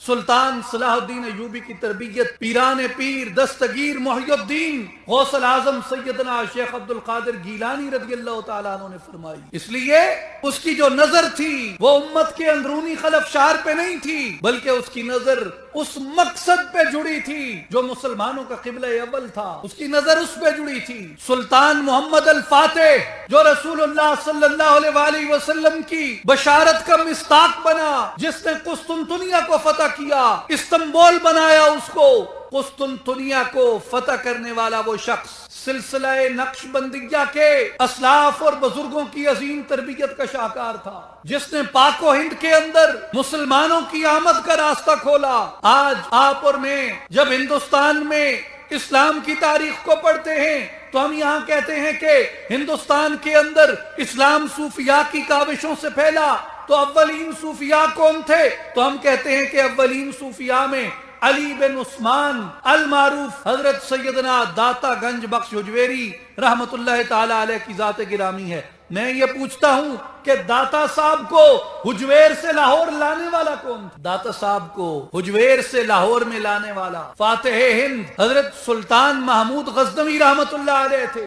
سلطان صلاح الدین ایوبی کی تربیت پیران پیر دستگیر محی الدین غوث العظم سیدنا شیخ عبد القادر گیلانی رضی اللہ تعالیٰ عنہ نے فرمائی. اس لیے اس کی جو نظر تھی وہ امت کے اندرونی خلفشار پہ نہیں تھی، بلکہ اس کی نظر اس مقصد پہ جڑی تھی جو مسلمانوں کا قبلہ اول تھا. اس کی نظر اس پہ جڑی تھی. سلطان محمد الفاتح جو رسول اللہ صلی اللہ علیہ وآلہ وسلم کی بشارت کا مصداق بنا، جس نے قسطنطنیہ کو فتح کیا، استنبول بنایا اس کو. قسطنطنیہ کو فتح کرنے والا وہ شخص سلسلہ نقش بندیہ کے اسلاف اور بزرگوں کی عظیم تربیت کا شاہکار تھا، جس نے پاک و ہند کے اندر مسلمانوں کی آمد کا راستہ کھولا. آج آپ اور میں جب ہندوستان میں اسلام کی تاریخ کو پڑھتے ہیں تو ہم یہاں کہتے ہیں کہ ہندوستان کے اندر اسلام صوفیاء کی کاوشوں سے پھیلا. تو اولین صوفیاء کون تھے؟ تو ہم کہتے ہیں کہ اولین صوفیاء میں علی بن عثمان المعروف حضرت سیدنا داتا گنج بخش حجویری رحمت اللہ تعالی علیہ کی ذات گرامی ہے. میں یہ پوچھتا ہوں کہ داتا صاحب کو حجویر سے لاہور لانے والا کون تھا؟ داتا صاحب کو حجویر سے لاہور میں لانے والا فاتح ہند حضرت سلطان محمود غزنوی رحمت اللہ علیہ تھے.